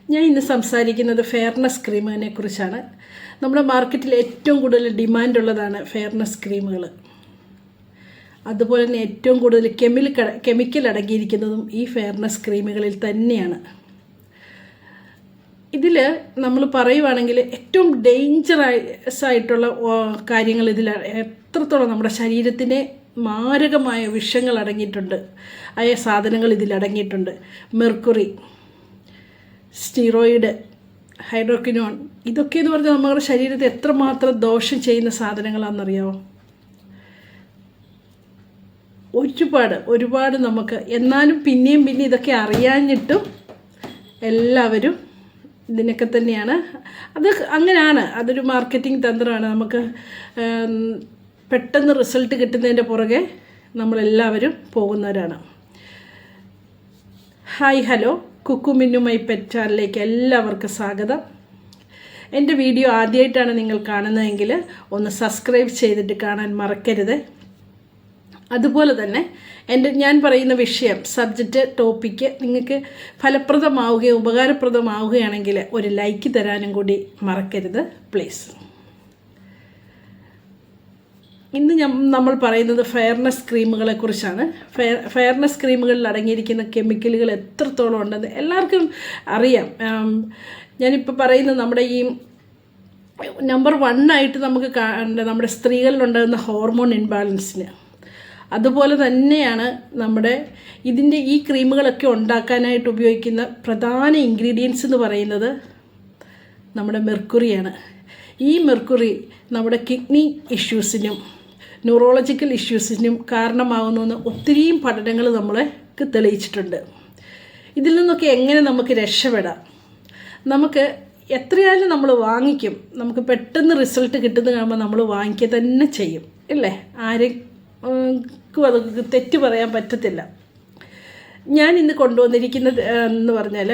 ഞാൻ ഇന്ന് സംസാരിക്കുന്നത് ഫെയർനെസ് ക്രീമിനെ കുറിച്ചാണ്. നമ്മുടെ മാർക്കറ്റിൽ ഏറ്റവും കൂടുതൽ ഡിമാൻഡുള്ളതാണ് ഫെയർനെസ് ക്രീമുകൾ. അതുപോലെ തന്നെ ഏറ്റവും കൂടുതൽ കെമിക്കൽ അടങ്ങിയിരിക്കുന്നതും ഈ ഫെയർനെസ് ക്രീമുകളിൽ തന്നെയാണ്. ഇതിൽ നമ്മൾ പറയുവാണെങ്കിൽ ഏറ്റവും ഡേഞ്ചറസ് ആയിട്ടുള്ള കാര്യങ്ങൾ ഇതിൽ എത്രത്തോളം നമ്മുടെ ശരീരത്തിനെ മാരകമായ വിഷങ്ങൾ അടങ്ങിയിട്ടുണ്ട്, ആയ സാധനങ്ങൾ ഇതിലടങ്ങിയിട്ടുണ്ട്. മെർക്കുറി, സ്റ്റീറോയിഡ്, ഹൈഡ്രോക്വിനോൺ, ഇതൊക്കെയെന്ന് പറഞ്ഞാൽ നമ്മുടെ ശരീരത്തെ എത്രമാത്രം ദോഷം ചെയ്യുന്ന സാധനങ്ങളാണെന്നറിയാമോ? ഒരുപാട് നമുക്ക്. എന്നാലും പിന്നെയും ഇതൊക്കെ അറിയാഞ്ഞിട്ടും എല്ലാവരും ഇതിനൊക്കെ തന്നെയാണ്. അത് അങ്ങനെയാണ്, അതൊരു മാർക്കറ്റിംഗ് തന്ത്രമാണ്. നമുക്ക് പെട്ടെന്ന് റിസൾട്ട് കിട്ടുന്നതിൻ്റെ പുറകെ നമ്മളെല്ലാവരും പോകുന്നവരാണ്. Hi, hello, Kukku Minnu my pet ചാനലിലേക്ക് എല്ലാവർക്കും സ്വാഗതം. എൻ്റെ വീഡിയോ ആദ്യമായിട്ടാണ് നിങ്ങൾ കാണുന്നതെങ്കിൽ ഒന്ന് സബ്സ്ക്രൈബ് ചെയ്തിട്ട് കാണാൻ മറക്കരുത്. അതുപോലെ തന്നെ ഞാൻ പറയുന്ന വിഷയം, സബ്ജക്റ്റ്, ടോപ്പിക്ക് നിങ്ങൾക്ക് ഫലപ്രദമാവുകയോ ഉപകാരപ്രദമാവുകയാണെങ്കിൽ ഒരു ലൈക്ക് തരാനും കൂടി മറക്കരുത് പ്ലീസ്. ഇന്ന് നമ്മൾ പറയുന്നത് ഫെയർനെസ് ക്രീമുകളെ കുറിച്ചാണ്. ഫെയർനെസ് ക്രീമുകളിൽ അടങ്ങിയിരിക്കുന്ന കെമിക്കലുകൾ എത്രത്തോളം ഉണ്ടെന്ന് എല്ലാവർക്കും അറിയാം. ഞാനിപ്പോൾ പറയുന്നത് നമ്മുടെ ഈ നമ്പർ 1 ആയിട്ട് നമുക്ക് നമ്മുടെ സ്ത്രീകളിലുണ്ടാകുന്ന ഹോർമോൺ ഇൻബാലൻസിന്, അതുപോലെ തന്നെയാണ് നമ്മുടെ ഈ ക്രീമുകളൊക്കെ ഉണ്ടാക്കാനായിട്ട് ഉപയോഗിക്കുന്ന പ്രധാന ഇൻഗ്രീഡിയൻസ് എന്ന് പറയുന്നത് നമ്മുടെ മെർക്കുറിയാണ്. ഈ മെർക്കുറി നമ്മുടെ കിഡ്നി ഇഷ്യൂസിനും ന്യൂറോളജിക്കൽ ഇഷ്യൂസിനും കാരണമാകുന്നുവെന്ന് ഒത്തിരിയും പഠനങ്ങൾ നമ്മൾക്ക് തെളിയിച്ചിട്ടുണ്ട്. ഇതിൽ നിന്നൊക്കെ എങ്ങനെ നമുക്ക് രക്ഷപ്പെടാം? നമുക്ക് എത്രയായാലും നമ്മൾ വാങ്ങിക്കും. നമുക്ക് പെട്ടെന്ന് റിസൾട്ട് കിട്ടുന്ന കാണുമ്പോൾ നമ്മൾ വാങ്ങിക്കുക തന്നെ ചെയ്യും, ഇല്ലേ? ആർക്കും അത് തെറ്റ് പറയാൻ പറ്റത്തില്ല. ഞാൻ ഇന്ന് കൊണ്ടുവന്നിരിക്കുന്നത് എന്ന് പറഞ്ഞാൽ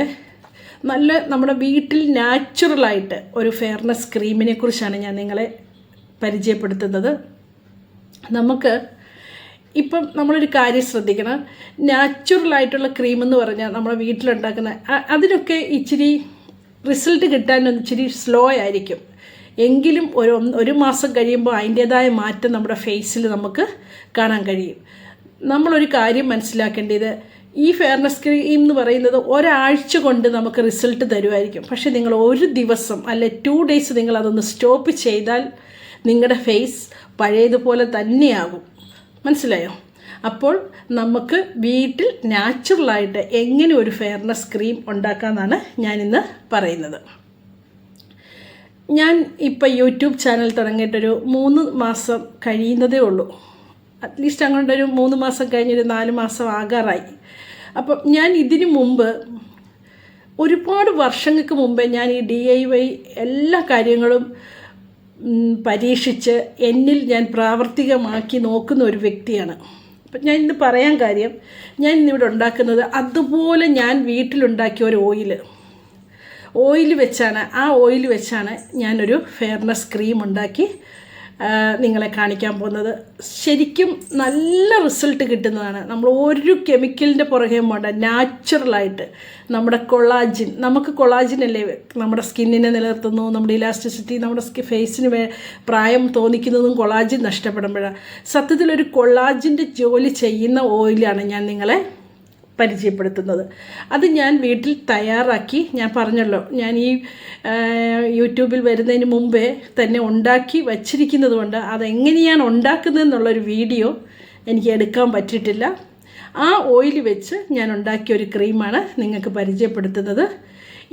നമ്മുടെ വീട്ടിൽ നാച്ചുറലായിട്ട് ഒരു ഫെയർനെസ് ക്രീമിനെ കുറിച്ചാണ് ഞാൻ നിങ്ങളെ പരിചയപ്പെടുത്തുന്നത്. നമുക്ക് ഇപ്പം നമ്മളൊരു കാര്യം ശ്രദ്ധിക്കണം. നാച്ചുറലായിട്ടുള്ള ക്രീമെന്ന് പറഞ്ഞാൽ നമ്മുടെ വീട്ടിലുണ്ടാക്കുന്ന അതിനൊക്കെ ഇച്ചിരി റിസൾട്ട് കിട്ടാനൊന്ന് ഇച്ചിരി സ്ലോ ആയിരിക്കും. എങ്കിലും ഒരു മാസം കഴിയുമ്പോൾ അതിൻ്റേതായ മാറ്റം നമ്മുടെ ഫേസിൽ നമുക്ക് കാണാൻ കഴിയും. നമ്മളൊരു കാര്യം മനസ്സിലാക്കേണ്ടത്, ഈ ഫെയർനെസ് ക്രീം എന്ന് പറയുന്നത് ഒരാഴ്ച കൊണ്ട് നമുക്ക് റിസൾട്ട് തരുമായിരിക്കും. പക്ഷേ നിങ്ങൾ ഒരു ദിവസം അല്ലെ 2 ഡേയ്സ് നിങ്ങൾ അതൊന്ന് സ്റ്റോപ്പ് ചെയ്താൽ നിങ്ങളുടെ ഫേസ് പഴയതുപോലെ തന്നെയാകും. മനസ്സിലായോ? അപ്പോൾ നമുക്ക് വീട്ടിൽ നാച്ചുറലായിട്ട് എങ്ങനെ ഒരു ഫെയർനെസ് ക്രീം ഉണ്ടാക്കാമെന്നാണ് ഞാനിന്ന് പറയുന്നത്. ഞാൻ ഇപ്പോൾ യൂട്യൂബ് ചാനൽ തുടങ്ങിയിട്ടൊരു 3 മാസം കഴിയുന്നതേ ഉള്ളൂ. അറ്റ്ലീസ്റ്റ് അങ്ങോട്ട് ഒരു 3 മാസം കഴിഞ്ഞൊരു 4 മാസം ആകാറായി. അപ്പം ഞാൻ ഇതിനു മുമ്പ് ഒരുപാട് വർഷങ്ങൾക്ക് മുമ്പേ ഞാൻ ഈ DIY എല്ലാ കാര്യങ്ങളും പരീക്ഷിച്ച് എന്നിൽ ഞാൻ പ്രാവർത്തികമാക്കി നോക്കുന്ന ഒരു വ്യക്തിയാണ്. അപ്പം ഞാൻ ഇന്ന് പറയാൻ കാര്യം, ഞാൻ ഇന്നിവിടെ ഉണ്ടാക്കുന്നത് അതുപോലെ ഞാൻ വീട്ടിലുണ്ടാക്കിയ ഒരു ഓയിൽ വെച്ചാണ് ഞാനൊരു ഫെയർനെസ് ക്രീം ഉണ്ടാക്കി നിങ്ങളെ കാണിക്കാൻ പോകുന്നത്. ശരിക്കും നല്ല റിസൾട്ട് കിട്ടുന്നതാണ്. നമ്മൾ ഒരു കെമിക്കലിൻ്റെ പുറകെ പോകണ്ട. നാച്ചുറലായിട്ട് നമ്മുടെ നമുക്ക് കൊളാജിൻ അല്ലേ നമ്മുടെ സ്കിന്നിനെ നിലനിർത്തുന്നു, നമ്മുടെ ഇലാസ്റ്റിസിറ്റി, നമ്മുടെ ഫേസിന് പ്രായം തോന്നിക്കുന്നതും കൊളാജിൻ നഷ്ടപ്പെടുമ്പോഴാണ്. സത്യത്തിലൊരു കൊളാജിൻ്റെ ജോലി ചെയ്യുന്ന ഓയിലാണ് ഞാൻ നിങ്ങളെ പരിചയപ്പെടുത്തുന്നത്. അത് ഞാൻ വീട്ടിൽ തയ്യാറാക്കി, ഞാൻ പറഞ്ഞല്ലോ, ഞാൻ ഈ യൂട്യൂബിൽ വരുന്നതിന് മുമ്പേ തന്നെ ഉണ്ടാക്കി വച്ചിരിക്കുന്നത് കൊണ്ട് അതെങ്ങനെയാണ് ഉണ്ടാക്കുന്നതെന്നുള്ളൊരു വീഡിയോ എനിക്ക് എടുക്കാൻ പറ്റിയിട്ടില്ല. ആ ഓയിൽ വെച്ച് ഞാൻ ഉണ്ടാക്കിയ ഒരു ക്രീമാണ് നിങ്ങൾക്ക് പരിചയപ്പെടുത്തുന്നത്.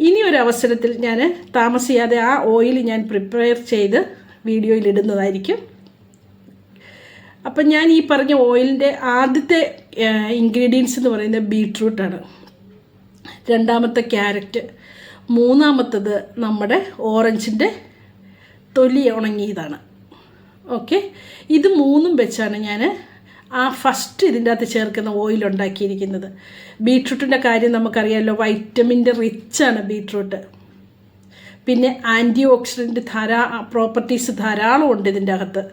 ഇനി ഒരു അവസരത്തിൽ ഞാൻ താമസിയാതെ ആ ഓയിൽ ഞാൻ പ്രിപ്പയർ ചെയ്ത് വീഡിയോയിൽ ഇടുന്നതായിരിക്കും. അപ്പം ഞാൻ ഈ പറഞ്ഞ ഓയിലിൻ്റെ ആദ്യത്തെ ഇൻഗ്രീഡിയൻസ് എന്ന് പറയുന്നത് ബീട്രൂട്ടാണ്, രണ്ടാമത്തെ ക്യാരറ്റ്, മൂന്നാമത്തത് നമ്മുടെ ഓറഞ്ചിൻ്റെ തൊലി ഉണങ്ങിയതാണ്. ഓക്കെ, ഇത് 3ഉം വെച്ചാണ് ഞാൻ ഫസ്റ്റ് ഇതിൻ്റെ അകത്ത് ചേർക്കുന്ന ഓയിൽ ഉണ്ടാക്കിയിരിക്കുന്നത്. ബീട്രൂട്ടിൻ്റെ കാര്യം നമുക്കറിയാമല്ലോ, വൈറ്റമിൻ്റെ റിച്ചാണ് ബീട്രൂട്ട്. പിന്നെ ആൻറ്റി ഓക്സിഡൻറ്റ് പ്രോപ്പർട്ടീസ് ധാരാളം ഉണ്ട് ഇതിൻ്റെ അകത്ത്.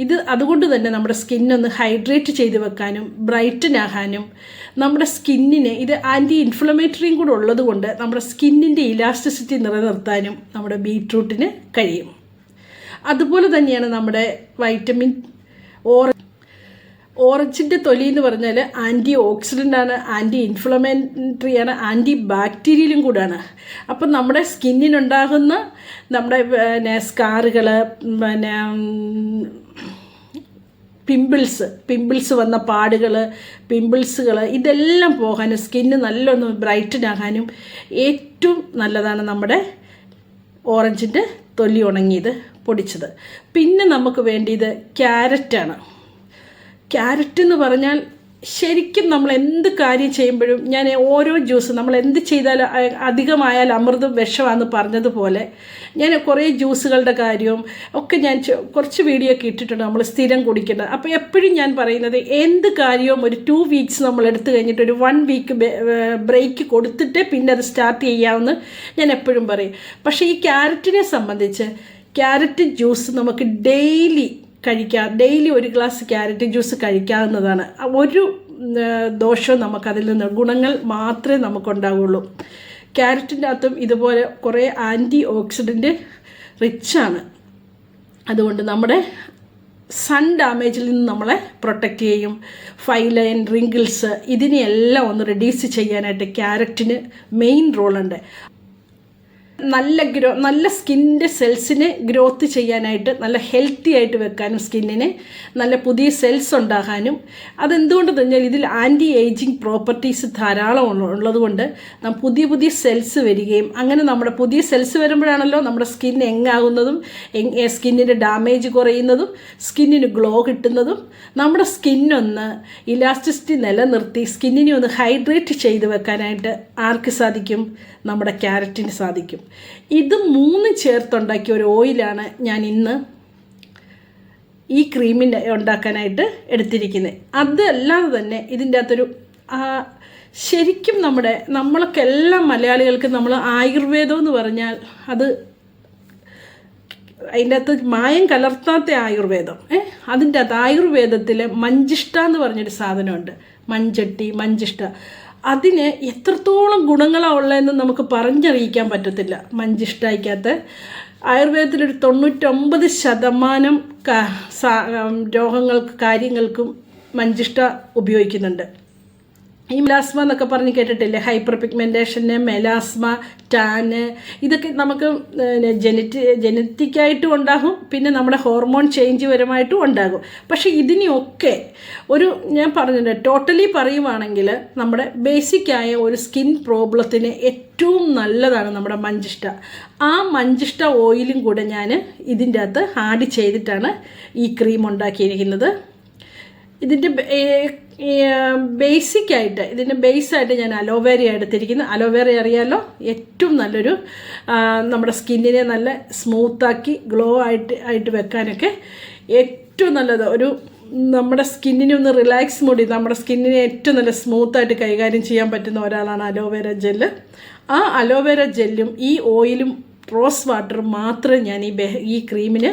ഇത് അതുകൊണ്ട് തന്നെ നമ്മുടെ സ്കിന്നൊന്ന് ഹൈഡ്രേറ്റ് ചെയ്ത് വെക്കാനും ബ്രൈറ്റൻ ആകാനും നമ്മുടെ സ്കിന്നിന് ഇത് ആൻറ്റി ഇൻഫ്ലമേറ്ററിയും കൂടെ ഉള്ളത് കൊണ്ട് നമ്മുടെ സ്കിന്നിൻ്റെ ഇലാസ്റ്റിസിറ്റി നിലനിർത്താനും നമ്മുടെ ബീറ്റ്റൂട്ടിന് കഴിയും. അതുപോലെ തന്നെയാണ് നമ്മുടെ വൈറ്റമിൻ ഓറഞ്ചിൻ്റെ തൊലി എന്ന് പറഞ്ഞാൽ ആൻറ്റി ഓക്സിഡൻ്റാണ്, ആൻറ്റി ഇൻഫ്ലമേറ്ററിയാണ്, ആൻറ്റി ബാക്ടീരിയലും കൂടാണ്. അപ്പം നമ്മുടെ സ്കിന്നിനുണ്ടാകുന്ന നമ്മുടെ സ്കാറുകൾ, പിന്നെ പിമ്പിൾസ് വന്ന പാടുകൾ, പിമ്പിൾസുകൾ ഇതെല്ലാം പോകാനും സ്കിന്ന് നല്ലൊന്ന് ബ്രൈറ്റൻ ആകാനും ഏറ്റവും നല്ലതാണ് നമ്മുടെ ഓറഞ്ചിൻ്റെ തൊലി ഉണങ്ങിയത് പൊടിച്ചത്. പിന്നെ നമുക്ക് വേണ്ടിയത് ക്യാരറ്റാണ്. ക്യാരറ്റ് എന്ന് പറഞ്ഞാൽ ശരിക്കും നമ്മൾ എന്ത് കാര്യം ചെയ്യുമ്പോഴും ഞാൻ ഓരോ ജ്യൂസ് നമ്മൾ എന്ത് ചെയ്താലും അധികമായാൽ അമൃതം വിഷമാണെന്ന് പറഞ്ഞതുപോലെ ഞാൻ കുറേ ജ്യൂസുകളുടെ കാര്യവും ഒക്കെ ഞാൻ കുറച്ച് വീഡിയോ ഒക്കെ ഇട്ടിട്ടുണ്ട് നമ്മൾ സ്ഥിരം കുടിക്കേണ്ടത്. അപ്പോൾ എപ്പോഴും ഞാൻ പറയുന്നത് എന്ത് കാര്യവും ഒരു 2 വീക്സ് നമ്മൾ എടുത്തു കഴിഞ്ഞിട്ട് ഒരു 1 വീക്ക് ബ്രേക്ക് കൊടുത്തിട്ട് പിന്നെ അത് സ്റ്റാർട്ട് ചെയ്യാമെന്ന് ഞാൻ എപ്പോഴും പറയും. പക്ഷേ ഈ ക്യാരറ്റിനെ സംബന്ധിച്ച് ക്യാരറ്റ് ജ്യൂസ് നമുക്ക് ഡെയിലി കഴിക്കാം. ഡെയിലി ഒരു ഗ്ലാസ് ക്യാരറ്റ് ജ്യൂസ് കഴിക്കാവുന്നതാണ്. ഒരു ദോഷവും നമുക്കതിൽ നിന്ന് ഗുണങ്ങൾ മാത്രമേ നമുക്കുണ്ടാവുള്ളൂ. ക്യാരറ്റിൻ്റെ അകത്തും ഇതുപോലെ കുറേ ആൻറ്റി ഓക്സിഡൻറ്റ് റിച്ചാണ്. അതുകൊണ്ട് നമ്മുടെ സൺ ഡാമേജിൽ നിന്ന് നമ്മളെ പ്രൊട്ടക്റ്റ് ചെയ്യും. ഫൈൻ ലൈൻ, റിങ്കിൾസ് ഇതിനെയെല്ലാം ഒന്ന് റെഡ്യൂസ് ചെയ്യാനായിട്ട് ക്യാരറ്റിന് മെയിൻ റോളുണ്ട്. നല്ല സ്കിന്നിൻ്റെ സെൽസിനെ ഗ്രോത്ത് ചെയ്യാനായിട്ട്, നല്ല ഹെൽത്തി ആയിട്ട് വെക്കാനും, സ്കിന്നിന് നല്ല പുതിയ സെൽസ് ഉണ്ടാകാനും, അതെന്തുകൊണ്ട് പറഞ്ഞാൽ ഇതിൽ ആൻറ്റി ഏജിങ് പ്രോപ്പർട്ടീസ് ധാരാളം ഉള്ളതുകൊണ്ട് പുതിയ സെൽസ് വരികയും അങ്ങനെ നമ്മുടെ പുതിയ സെൽസ് വരുമ്പോഴാണല്ലോ നമ്മുടെ സ്കിൻ യങ്ങാകുന്നതും സ്കിന്നിൻ്റെ ഡാമേജ് കുറയുന്നതും സ്കിന്നിന് ഗ്ലോ കിട്ടുന്നതും. നമ്മുടെ സ്കിന്നൊന്ന് ഇലാസ്റ്റിസിറ്റി നിലനിർത്തി സ്കിന്നിനെ ഒന്ന് ഹൈഡ്രേറ്റ് ചെയ്ത് വെക്കാനായിട്ട് ആർക്ക് സാധിക്കും? നമ്മുടെ ക്യാരറ്റിന് സാധിക്കും. ഇത് 3 ചേർത്തുണ്ടാക്കിയ ഒരു ഓയിലാണ് ഞാൻ ഇന്ന് ഈ ക്രീമിൻ്റെ ഉണ്ടാക്കാനായിട്ട് എടുത്തിരിക്കുന്നത്. അതല്ലാതെ തന്നെ ഇതിൻ്റെ അകത്തൊരു ശരിക്കും നമ്മളൊക്കെല്ലാം മലയാളികൾക്ക് നമ്മൾ ആയുർവേദം എന്ന് പറഞ്ഞാൽ അത് അതിൻ്റെ അകത്ത് മായം കലർത്താത്ത ആയുർവേദം. അതിൻ്റെ അകത്ത് ആയുർവേദത്തിൽ മഞ്ചിഷ്ട എന്ന് പറഞ്ഞൊരു സാധനമുണ്ട്. മഞ്ചിഷ്ട അതിന് എത്രത്തോളം ഗുണങ്ങളാണ് ഉള്ളതെന്ന് നമുക്ക് പറഞ്ഞറിയിക്കാൻ പറ്റത്തില്ല. മഞ്ചിഷ്ടയ്ക്കകത്ത് ആയുർവേദത്തിലൊരു 99% കാര്യങ്ങൾക്കും മഞ്ചിഷ്ട ഉപയോഗിക്കുന്നുണ്ട്. ഈ മെലാസ്മ എന്നൊക്കെ പറഞ്ഞ് കേട്ടിട്ടില്ലേ? ഹൈപ്പർ പിഗ്മെൻറ്റേഷന്, മെലാസ്മ, ടാന് ഇതൊക്കെ നമുക്ക് ജനറ്റിക്കായിട്ടും ഉണ്ടാകും, പിന്നെ നമ്മുടെ ഹോർമോൺ ചേഞ്ച് പരമായിട്ടും ഉണ്ടാകും. പക്ഷേ ഇതിനെയൊക്കെ ഞാൻ പറഞ്ഞിട്ടുണ്ട്, ടോട്ടലി പറയുവാണെങ്കിൽ നമ്മുടെ ബേസിക്കായ ഒരു സ്കിൻ പ്രോബ്ലത്തിന് ഏറ്റവും നല്ലതാണ് നമ്മുടെ മഞ്ചിഷ്ട. ആ മഞ്ചിഷ്ട ഓയിലും കൂടെ ഞാൻ ഇതിൻ്റെ അകത്ത് ആഡ് ചെയ്തിട്ടാണ് ഈ ക്രീം ഉണ്ടാക്കിയിരിക്കുന്നത്. ഇതിൻ്റെ ഇതിൻ്റെ ബേസായിട്ട് ഞാൻ അലോവേര എടുത്തിരിക്കുന്നത്. അലോവേര അറിയാമല്ലോ, ഏറ്റവും നല്ലൊരു നമ്മുടെ സ്കിന്നിനെ നല്ല സ്മൂത്താക്കി ഗ്ലോ ആയിട്ട് വെക്കാനൊക്കെ ഏറ്റവും നല്ലത്. നമ്മുടെ സ്കിന്നിനെ ഒന്ന് റിലാക്സ് മൂടി നമ്മുടെ സ്കിന്നിനെ ഏറ്റവും നല്ല സ്മൂത്തായിട്ട് കൈകാര്യം ചെയ്യാൻ പറ്റുന്ന ഒരാളാണ് അലോവേര ജെല്ല്. ആ അലോവേര ജെല്ലും ഈ ഓയിലും റോസ് വാട്ടറും മാത്രമേ ഞാൻ ഈ ക്രീമിന്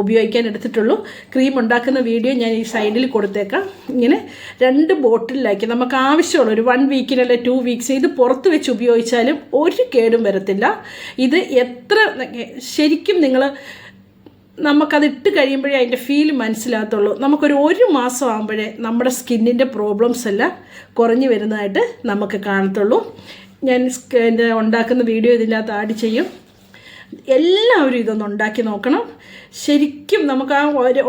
ഉപയോഗിക്കാൻ എടുത്തിട്ടുള്ളൂ. ക്രീം ഉണ്ടാക്കുന്ന വീഡിയോ ഞാൻ ഈ സൈഡിൽ കൊടുത്തേക്കാം. ഇങ്ങനെ 2 ബോട്ടിലാക്കി നമുക്ക് ആവശ്യമുള്ള ഒരു 1 വീക്കിനല്ലേ 2 വീക്സ് ഇത് പുറത്ത് വെച്ച് ഉപയോഗിച്ചാലും ഒരു കേടും വരത്തില്ല. ഇത് എത്ര ശരിക്കും നമുക്കത് ഇട്ട് കഴിയുമ്പോഴേ അതിൻ്റെ ഫീൽ മനസ്സിലാകത്തുള്ളൂ. ഒരു മാസം ആകുമ്പോഴേ നമ്മുടെ സ്കിന്നിൻ്റെ പ്രോബ്ലംസ് എല്ലാം കുറഞ്ഞു വരുന്നതായിട്ട് നമുക്ക് കാണത്തുള്ളൂ. ഞാൻ ഉണ്ടാക്കുന്ന വീഡിയോ ഇതിനകത്ത് ആഡ് ചെയ്യും. എല്ലാവരും ഇതൊന്ന് ഉണ്ടാക്കി നോക്കണം. ശരിക്കും നമുക്ക് ആ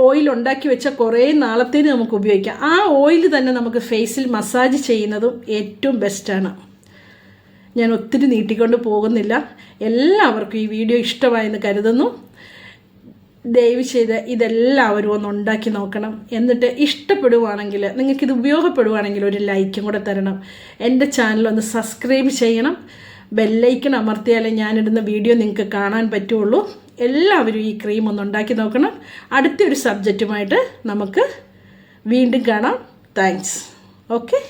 ഓയിൽ ഉണ്ടാക്കി വെച്ച കുറേ നാളത്തേന് നമുക്ക് ഉപയോഗിക്കാം. ആ ഓയിൽ തന്നെ നമുക്ക് ഫേസിൽ മസാജ് ചെയ്യുന്നതും ഏറ്റവും ബെസ്റ്റാണ്. ഞാൻ ഒത്തിരി നീട്ടിക്കൊണ്ട് പോകുന്നില്ല. എല്ലാവർക്കും ഈ വീഡിയോ ഇഷ്ടമായെന്ന് കരുതുന്നു. ദയവ് ചെയ്ത് ഇതെല്ലാവരും ഒന്ന് ഉണ്ടാക്കി നോക്കണം. എന്നിട്ട് ഇഷ്ടപ്പെടുവാണെങ്കിൽ, നിങ്ങൾക്കിത് ഉപയോഗപ്പെടുവാണെങ്കിൽ ഒരു ലൈക്കും കൂടെ തരണം. എൻ്റെ ചാനലൊന്ന് സബ്സ്ക്രൈബ് ചെയ്യണം. ബെല്ലൈക്കൺ അമർത്തിയാലേ ഞാനിടുന്ന വീഡിയോ നിങ്ങൾക്ക് കാണാൻ പറ്റുള്ളൂ. എല്ലാവരും ഈ ക്രീം ഒന്ന് ഉണ്ടാക്കി നോക്കണം. അടുത്തൊരു സബ്ജക്റ്റുമായിട്ട് നമുക്ക് വീണ്ടും കാണാം. താങ്ക്സ്. ഓക്കെ.